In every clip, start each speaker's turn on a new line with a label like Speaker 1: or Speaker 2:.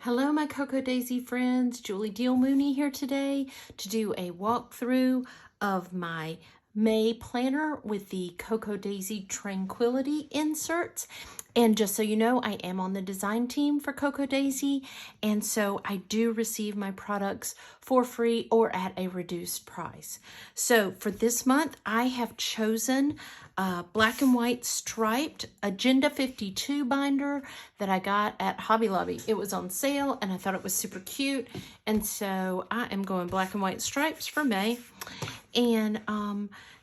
Speaker 1: Hello, my Cocoa Daisy friends. Julie here today to do a walkthrough of my May planner with the Cocoa Daisy Tranquility inserts. And just so you know, I am on the design team for Cocoa Daisy, and so I do receive my products for free or at a reduced price. So for this month, I have chosen black and white striped Agenda 52 binder that I got at Hobby Lobby. It was on sale and I thought it was super cute, and so I am going black and white stripes for May. And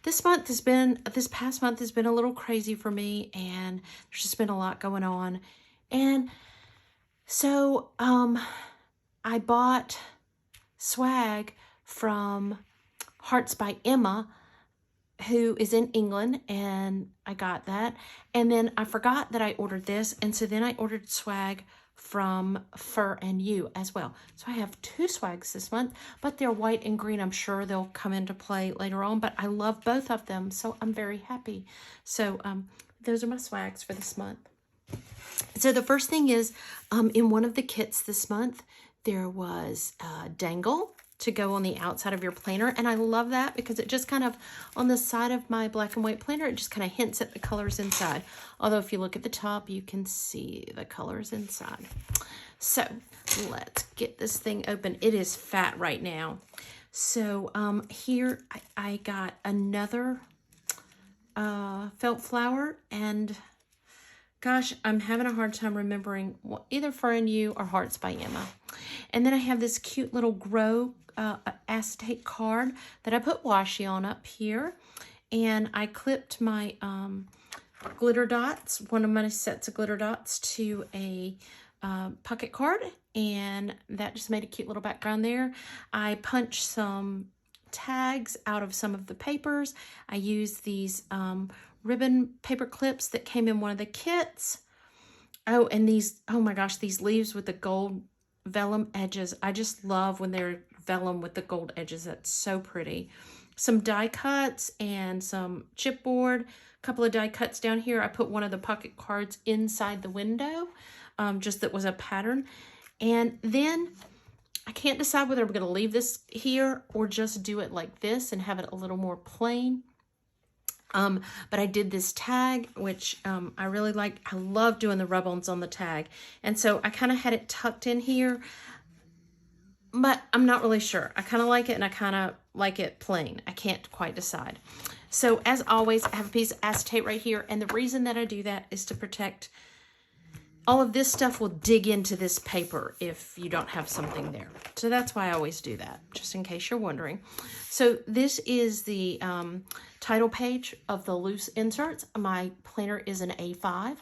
Speaker 1: this past month has been a little crazy for me, and there's just been a lot going on. And so I bought swag from Hearts by Emma, who is in England, and I got that. And then I forgot that I ordered this, and so then I ordered swag from Fur and You as well. So I have two swags this month, but they're white and green. I'm sure they'll come into play later on, but I love both of them, so I'm very happy. So those are my swags for this month. So the first thing is, in one of the kits this month, there was a dangle to go on the outside of your planner, and I love that because it just kind of, on the side of my black and white planner, it just kind of hints at the colors inside. Although if you look at the top, you can see the colors inside. So let's get this thing open. It is fat right now. So here I got another felt flower, and gosh, I'm having a hard time remembering either Fur and You or Hearts by Emma. And then I have this cute little grow acetate card that I put washi on up here. And I clipped my glitter dots, one of my sets of glitter dots, to a pocket card. And that just made a cute little background there. I punched some tags out of some of the papers. I used these ribbon paper clips that came in one of the kits. Oh, and these, oh my gosh, these leaves with the gold vellum edges. I just love when they're vellum with the gold edges. That's so pretty. Some die cuts and some chipboard. A couple of die cuts down here. I put one of the pocket cards inside the window, just that was a pattern. And then I can't decide whether I'm going to leave this here or just do it like this and have it a little more plain. But I did this tag, which I really like. I love doing the rub-ons on the tag. And so I kind of had it tucked in here, but I'm not really sure. I kind of like it, and I kind of like it plain. I can't quite decide. So as always, I have a piece of acetate right here. And the reason that I do that is to protect. All of this stuff will dig into this paper if you don't have something there. So that's why I always do that, just in case you're wondering. So this is the title page of the loose inserts. My planner is an A5,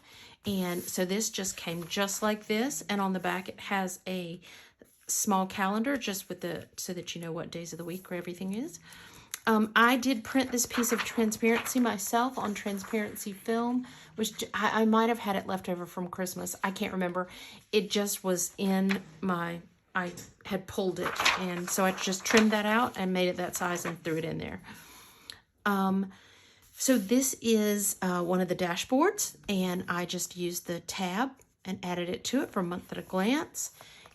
Speaker 1: and so this just came just like this. And on the back, it has a small calendar just with the, so that you know what days of the week where everything is. I did print this piece of transparency myself on transparency film, which I might have had it left over from Christmas. I can't remember. It just was in my, I had pulled it. And so I just trimmed that out and made it that size and threw it in there. So this is one of the dashboards, and I just used the tab and added it to it for a month at a glance.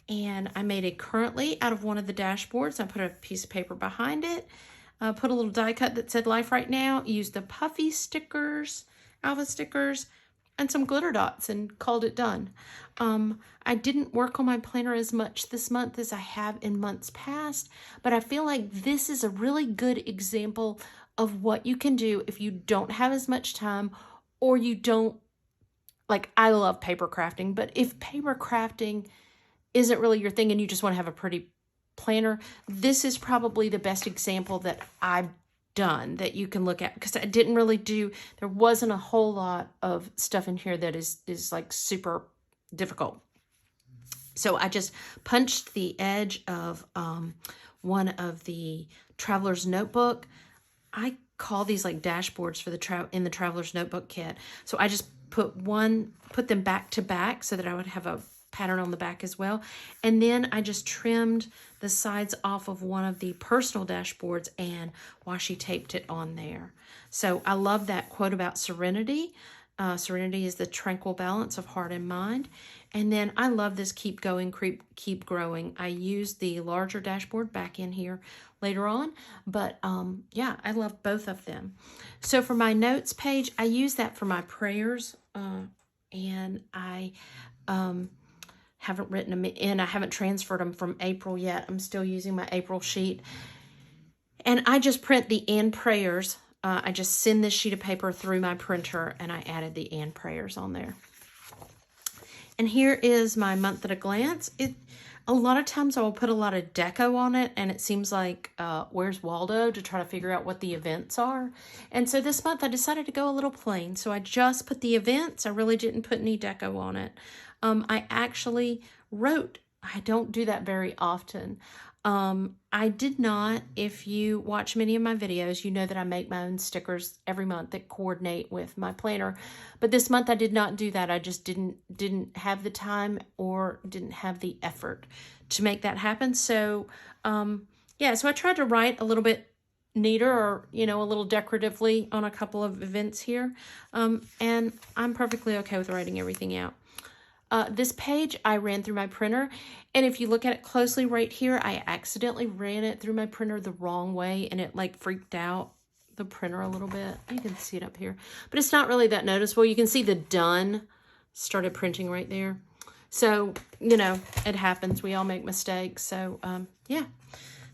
Speaker 1: And I made a currently out of one of the dashboards. I put a piece of paper behind it. Put a little die cut that said Life Right Now, used the puffy stickers, alpha stickers, and some glitter dots, and called it done. I didn't work on my planner as much this month as I have in months past, but I feel like this is a really good example of what you can do if you don't have as much time, or you don't, like, I love paper crafting, but if paper crafting isn't really your thing and you just want to have a pretty planner, this is probably the best example that I've done that you can look at, because I didn't really do, there wasn't a whole lot of stuff in here that is like super difficult. So I just punched the edge of one of the Traveler's Notebook. I call these like dashboards for the in the Traveler's Notebook kit. So I just put them back to back so that I would have a pattern on the back as well. And then I just trimmed the sides off of one of the personal dashboards and washi taped it on there. So I love that quote about serenity. Serenity is the tranquil balance of heart and mind. And then I love this keep going, keep growing. I use the larger dashboard back in here later on, but yeah, I love both of them. So for my notes page, I use that for my prayers, and I haven't written them in. I haven't transferred them from April yet. I'm still using my April sheet. And I just print the and prayers. I just send this sheet of paper through my printer, and I added the and prayers on there. And here is my month at a glance. A lot of times I will put a lot of deco on it, and it seems like Where's Waldo to try to figure out what the events are. And so this month I decided to go a little plain. So I just put the events. I really didn't put any deco on it. I actually wrote. I don't do that very often. I did not. If you watch many of my videos, you know that I make my own stickers every month that coordinate with my planner. But this month I did not do that. I just didn't have the time or didn't have the effort to make that happen. So, yeah, so I tried to write a little bit neater, or, you know, a little decoratively on a couple of events here. And I'm perfectly okay with writing everything out. This page I ran through my printer, and if you look at it closely right here, I accidentally ran it through my printer the wrong way, and it like freaked out the printer a little bit. You can see it up here, but it's not really that noticeable. You can see the done started printing right there. So, you know, it happens. We all make mistakes. So, yeah.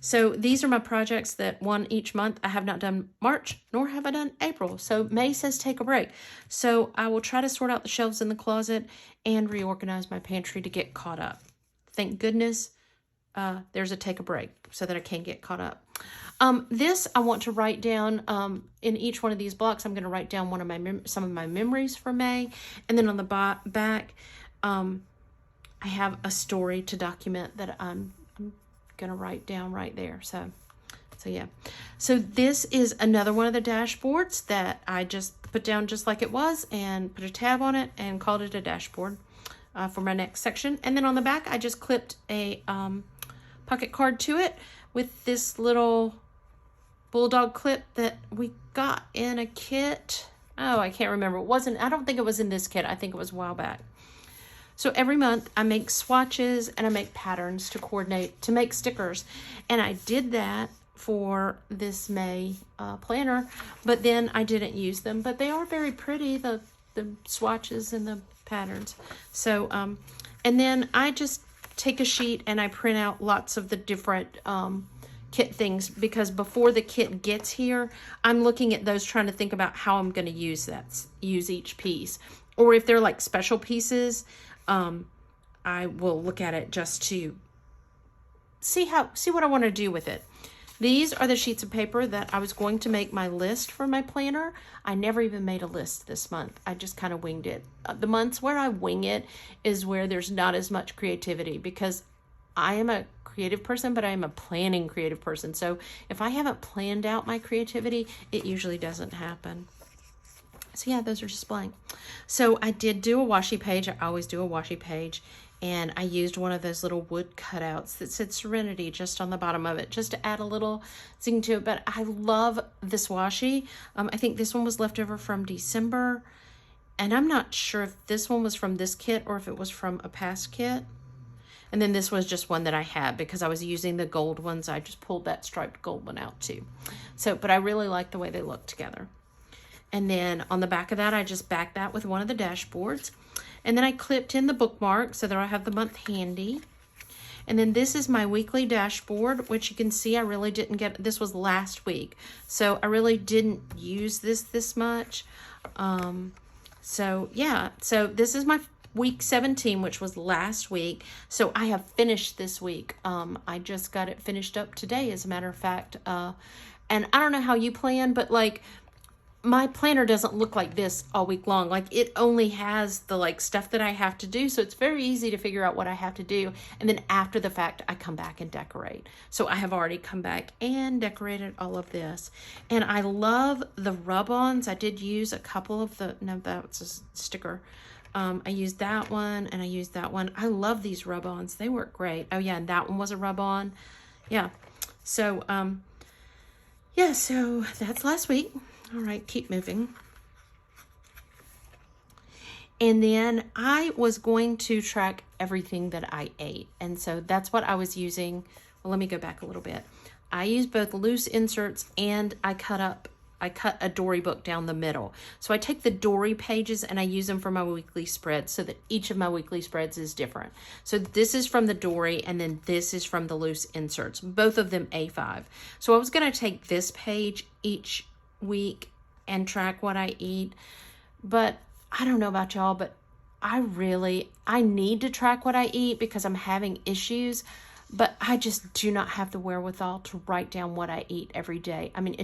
Speaker 1: So these are my projects that one each month. I have not done March, nor have I done April. So May says take a break. So I will try to sort out the shelves in the closet and reorganize my pantry to get caught up. Thank goodness there's a take a break so that I can get caught up. This I want to write down in each one of these blocks. I'm going to write down some of my memories for May. And then on the back, I have a story to document that I'm gonna write down right there. So yeah. So this is another one of the dashboards that I just put down just like it was and put a tab on it and called it a dashboard for my next section. And then on the back, I just clipped a pocket card to it with this little bulldog clip that we got in a kit. Oh, I can't remember. I don't think it was in this kit. I think it was a while back. So every month I make swatches and I make patterns to coordinate, to make stickers. And I did that for this May planner, but then I didn't use them. But they are very pretty, the swatches and the patterns. So, and then I just take a sheet and I print out lots of the different kit things, because before the kit gets here, I'm looking at those, trying to think about how I'm going to use each piece. Or if they're like special pieces, I will look at it just to see what I want to do with it. These are the sheets of paper that I was going to make my list for my planner. I never even made a list this month. I just kind of winged it. The months where I wing it is where there's not as much creativity, because I am a creative person, but I am a planning creative person. So if I haven't planned out my creativity, it usually doesn't happen. So yeah, those are just blank. So I did do a washi page. I always do a washi page. And I used one of those little wood cutouts that said Serenity just on the bottom of it, just to add a little zing to it. But I love this washi. I think this one was left over from December. And I'm not sure if this one was from this kit or if it was from a past kit. And then this was just one that I had because I was using the gold ones. I just pulled that striped gold one out too. So, but I really like the way they look together. And then on the back of that, I just backed that with one of the dashboards. And then I clipped in the bookmark so that I have the month handy. And then this is my weekly dashboard, which you can see I really didn't get. This was last week. So I really didn't use this much. So yeah, so this is my week 17, which was last week. So I have finished this week. I just got it finished up today, as a matter of fact. And I don't know how you plan, but like, my planner doesn't look like this all week long. Like, it only has the like stuff that I have to do. So it's very easy to figure out what I have to do. And then after the fact, I come back and decorate. So I have already come back and decorated all of this. And I love the rub-ons. I did use a couple of no, that's a sticker. I used that one and I used that one. I love these rub-ons. They work great. Oh yeah, and that one was a rub-on. Yeah. So, yeah, so that's last week. All right, keep moving. And then I was going to track everything that I ate. And so that's what I was using. Well, let me go back a little bit. I used both loose inserts and I cut a Dory book down the middle. So I take the Dory pages and I use them for my weekly spreads so that each of my weekly spreads is different. So this is from the Dory and then this is from the loose inserts, both of them A5. So I was going to take this page each week and track what I eat, but I don't know about y'all, but I need to track what I eat because I'm having issues, but I just do not have the wherewithal to write down what I eat every day. I mean,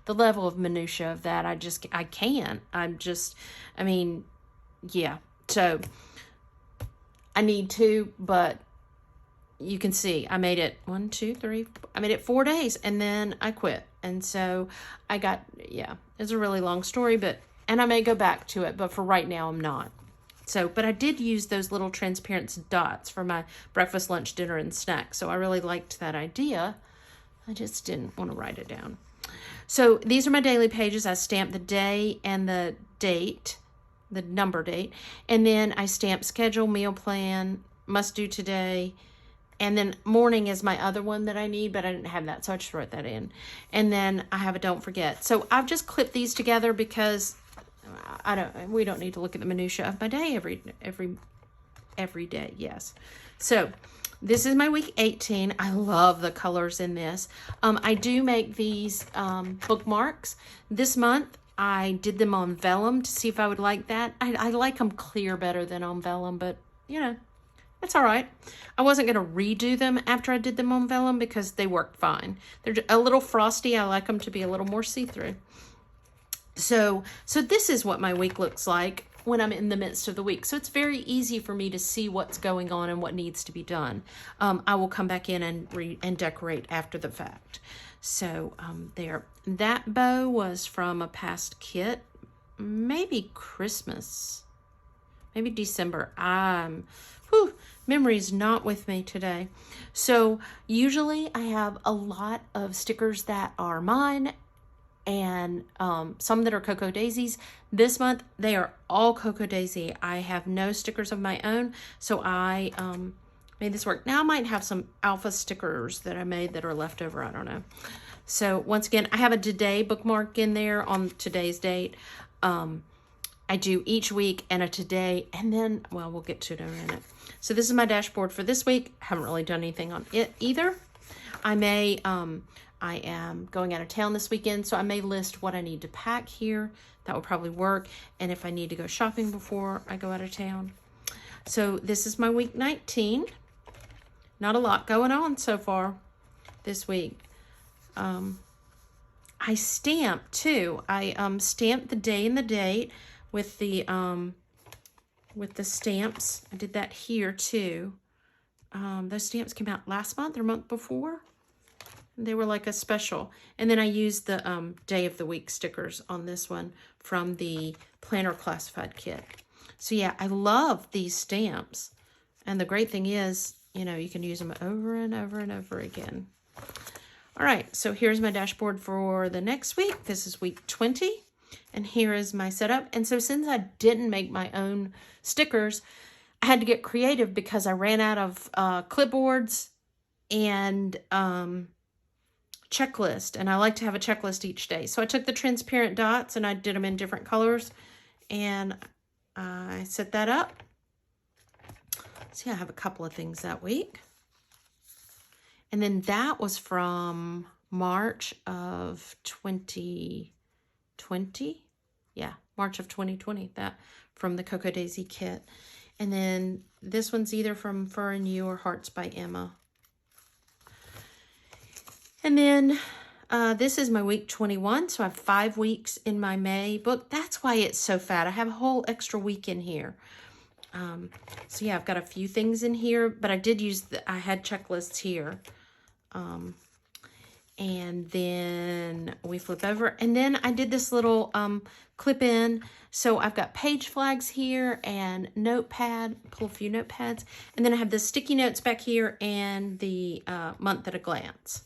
Speaker 1: the level of minutia of that, I can't. Yeah. So I need to, but you can see I made it 4 days and then I quit. And so it's a really long story, and I may go back to it, but for right now I'm not. So, but I did use those little transparent dots for my breakfast, lunch, dinner, and snack. So I really liked that idea. I just didn't want to write it down. So these are my daily pages. I stamped the day and the date, the number date. And then I stamped schedule, meal plan, must do today. And then morning is my other one that I need, but I didn't have that, so I just wrote that in. And then I have a don't forget. So I've just clipped these together because we don't need to look at the minutia of my day every day. Yes. So this is my week 18. I love the colors in this. I do make these bookmarks. This month I did them on vellum to see if I would like that. I like them clear better than on vellum, but that's all right. I wasn't going to redo them after I did them on vellum because they worked fine. They're a little frosty. I like them to be a little more see-through. So this is what my week looks like when I'm in the midst of the week. So it's very easy for me to see what's going on and what needs to be done. I will come back in and decorate after the fact. So there. That bow was from a past kit, maybe Christmas, maybe December. Memory's not with me today. So usually I have a lot of stickers that are mine and some that are Cocoa Daisies. This month, they are all Cocoa Daisy. I have no stickers of my own, so I made this work. Now I might have some alpha stickers that I made that are left over. I don't know. So once again, I have a today bookmark in there on today's date. I do each week and a today, and then, well, we'll get to it in a minute. So this is my dashboard for this week. I haven't really done anything on it either. I am going out of town this weekend, so I may list what I need to pack here. That will probably work. And if I need to go shopping before I go out of town. So this is my week 19. Not a lot going on so far this week. I stamped too. I stamped the day and the date with the stamps. I did that here too. Those stamps came out last month or month before. They were like a special. And then I used the day of the week stickers on this one from the Planner Classified Kit. So yeah, I love these stamps. And the great thing is, you can use them over and over and over again. All right, so here's my dashboard for the next week. This is week 20. And here is my setup. And so since I didn't make my own stickers, I had to get creative because I ran out of clipboards and checklist. And I like to have a checklist each day. So I took the transparent dots and I did them in different colors. And I set that up. See, I have a couple of things that week. And then that was from March of 2020. Yeah, March of 2020, that from the Cocoa Daisy kit. And then this one's either from Fur and You or Hearts by Emma. And then this is my week 21, so I have 5 weeks in my May book. That's why it's so fat. I have a whole extra week in here. So yeah, I've got a few things in here, but I did use I had checklists here. And then we flip over, and then I did this little clip in. So I've got page flags here and notepad, pull a few notepads, and then I have the sticky notes back here and the month at a glance.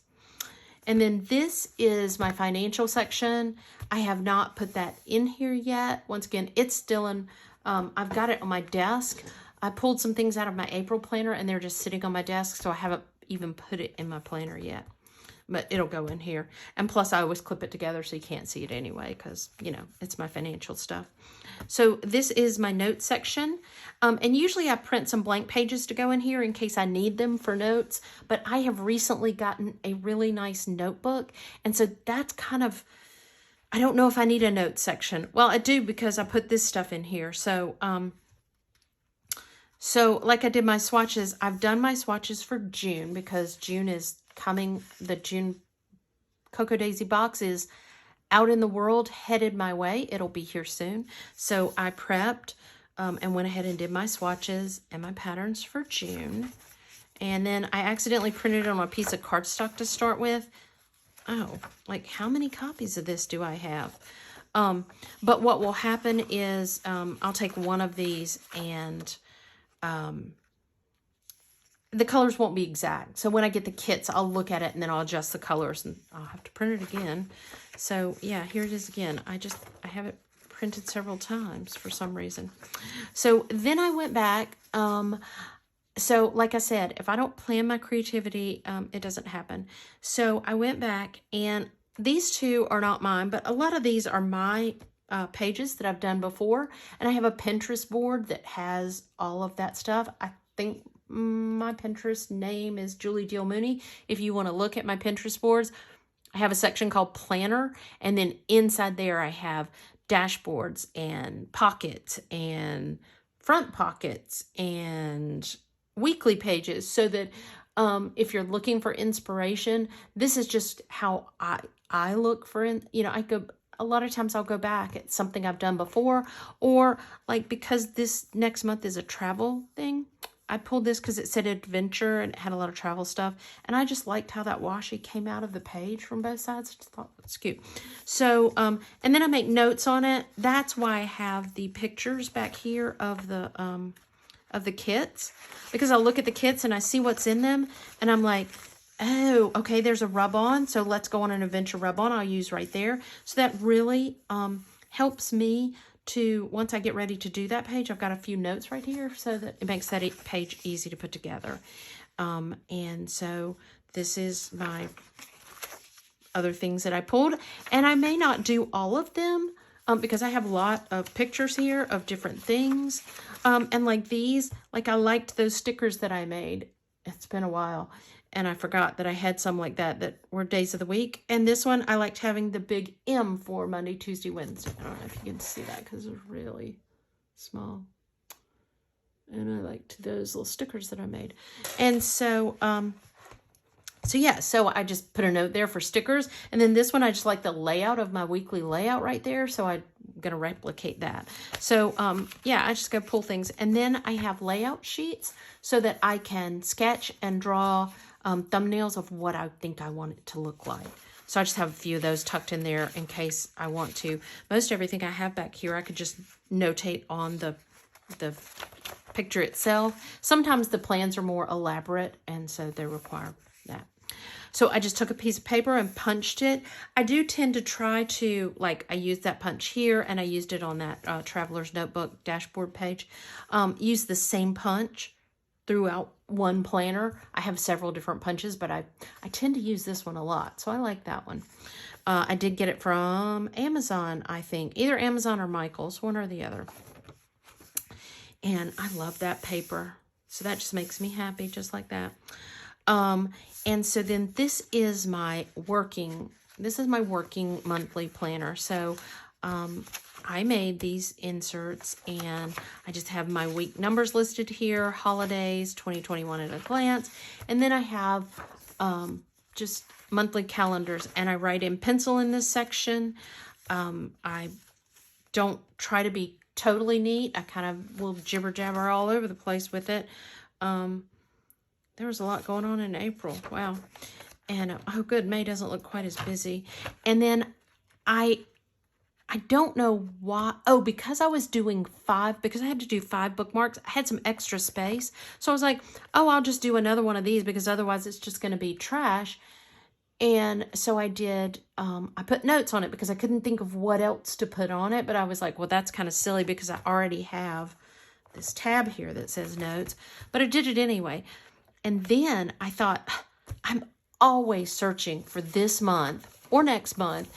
Speaker 1: And then this is my financial section. I have not put that in here yet. Once again, it's still in I've got it on my desk. I pulled some things out of my April planner and they're just sitting on my desk, so I haven't even put it in my planner yet. But it'll go in here. And plus, I always clip it together so you can't see it anyway because, you know, it's my financial stuff. So this is my notes section. And usually I print some blank pages to go in here in case I need them for notes. But I have recently gotten a really nice notebook. And so that's kind of, I don't know if I need a notes section. Well, I do because I put this stuff in here. So, like I did my swatches, I've done my swatches for June because June is coming. The June Cocoa Daisy box is out in the world, headed my way. It'll be here soon. So I prepped and went ahead and did my swatches and my patterns for June. And then I accidentally printed it on a piece of cardstock to start with. Oh, like how many copies of this do I have? But what will happen is I'll take one of these and the colors won't be exact. So when I get the kits, I'll look at it and then I'll adjust the colors and I'll have to print it again. So yeah, here it is again. I have it printed several times for some reason. So then I went back. So like I said, if I don't plan my creativity, it doesn't happen. So I went back and these two are not mine, but a lot of these are my pages that I've done before. And I have a Pinterest board that has all of that stuff. I think my Pinterest name is juliedealmooney. If you want to look at my Pinterest boards, I have a section called Planner. And then inside there, I have dashboards and pockets and front pockets and weekly pages so that if you're looking for inspiration, this is just how I look for, you know, a lot of times I'll go back at something I've done before, or like because this next month is a travel thing, I pulled this because it said adventure and it had a lot of travel stuff. And I just liked how that washi came out of the page from both sides. I just thought it was cute. So, and then I make notes on it. That's why I have the pictures back here of the kits, because I'll look at the kits and I see what's in them. And I'm like, oh, okay, there's a rub-on. So let's go on an adventure rub-on I'll use right there. So that really helps me to, once I get ready to do that page, I've got a few notes right here so that it makes that page easy to put together. And so this is my other things that I pulled. And I may not do all of them because I have a lot of pictures here of different things. And like these, like I liked those stickers that I made. It's been a while. And I forgot that I had some like that were days of the week. And this one, I liked having the big M for Monday, Tuesday, Wednesday. I don't know if you can see that because it's really small. And I liked those little stickers that I made. And so, yeah, so I just put a note there for stickers. And then this one, I just like the layout of my weekly layout right there. So I'm going to replicate that. So, yeah, I just go pull things. And then I have layout sheets so that I can sketch and draw thumbnails of what I think I want it to look like. So I just have a few of those tucked in there in case I want to. Most everything I have back here, I could just notate on the picture itself. Sometimes the plans are more elaborate, and so they require that. So I just took a piece of paper and punched it. I do tend to try to, like, I used that punch here, and I used it on that Traveler's Notebook dashboard page. Use the same punch throughout one planner. I have several different punches, but I tend to use this one a lot, so I like that one. I did get it from Amazon, I think. Either Amazon or Michael's, one or the other. And I love that paper. So that just makes me happy, just like that. And so then this is my working monthly planner. So I made these inserts and I just have my week numbers listed here, holidays, 2021 at a glance. And then I have just monthly calendars, and I write in pencil in this section. I don't try to be totally neat. I kind of will jibber jabber all over the place with it. There was a lot going on in April. Wow. And oh good, May doesn't look quite as busy. And then I don't know why. Oh, because I was doing because I had to do 5 bookmarks, I had some extra space. So I was like, oh, I'll just do another one of these because otherwise it's just going to be trash. And so I did, I put notes on it because I couldn't think of what else to put on it. But I was like, well, that's kind of silly because I already have this tab here that says notes. But I did it anyway. And then I thought, I'm always searching for this month or next month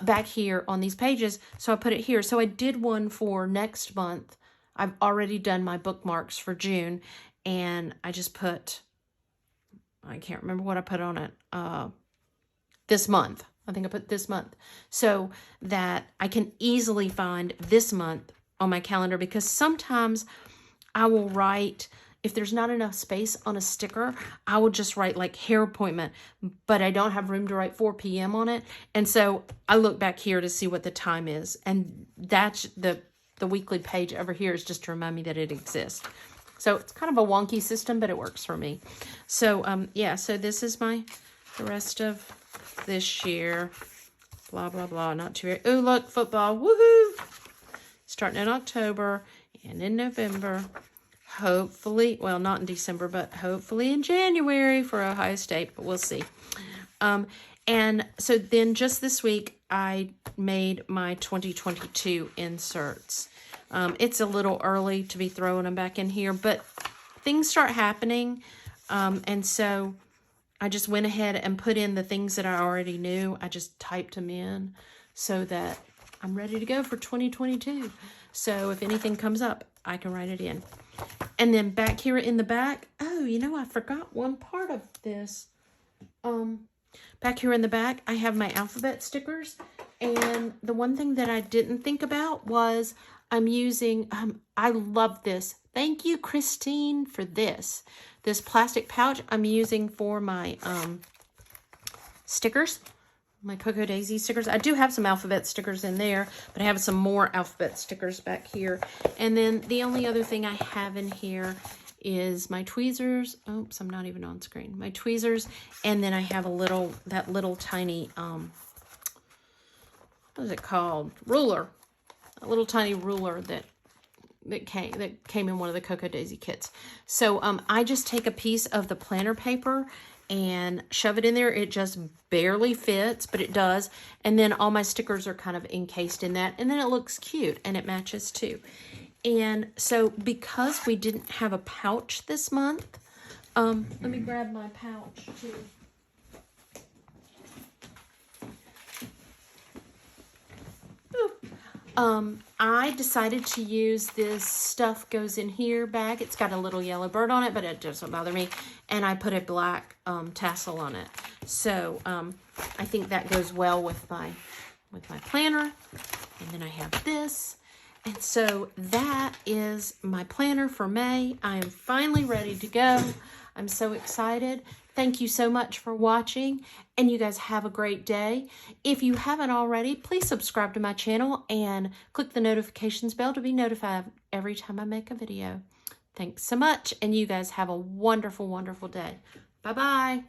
Speaker 1: back here on these pages. So I put it here. So I did one for next month. I've already done my bookmarks for June. And I just put, I can't remember what I put on it. This month. I think I put this month. So that I can easily find this month on my calendar, because sometimes I will write, if there's not enough space on a sticker, I will just write like hair appointment, but I don't have room to write 4 p.m. on it. And so I look back here to see what the time is. And that's the weekly page over here is just to remind me that it exists. So it's kind of a wonky system, but it works for me. So, yeah, so this is the rest of this year. Blah, blah, blah. Not too very. Oh, look, football. Woohoo! Starting in October and in November. Hopefully, well, not in December, but hopefully in January for Ohio State, but we'll see. And so then just this week, I made my 2022 inserts. It's a little early to be throwing them back in here, but things start happening. And so I just went ahead and put in the things that I already knew. I just typed them in so that I'm ready to go for 2022. So if anything comes up, I can write it in. And then back here in the back, oh, you know, I forgot one part of this. Back here in the back, I have my alphabet stickers. And the one thing that I didn't think about was I'm using, I love this. Thank you, Christine, for this. This plastic pouch I'm using for my stickers, my Cocoa Daisy stickers. I do have some alphabet stickers in there, but I have some more alphabet stickers back here. And then the only other thing I have in here is my tweezers. Oops, I'm not even on screen. My tweezers, and then I have that little tiny, what is it called? Ruler. A little tiny ruler that came in one of the Cocoa Daisy kits. So I just take a piece of the planner paper and shove it in there. It just barely fits, but it does. And then all my stickers are kind of encased in that. And then it looks cute and it matches too. And so because we didn't have a pouch this month, let me grab my pouch too. I decided to use this stuff goes in here bag. It's got a little yellow bird on it, but it doesn't bother me. And I put a black tassel on it. So I think that goes well with my planner. And then I have this. And so that is my planner for May. I am finally ready to go. I'm so excited. Thank you so much for watching, and you guys have a great day. If you haven't already, please subscribe to my channel and click the notifications bell to be notified every time I make a video. Thanks so much, and you guys have a wonderful, wonderful day. Bye-bye.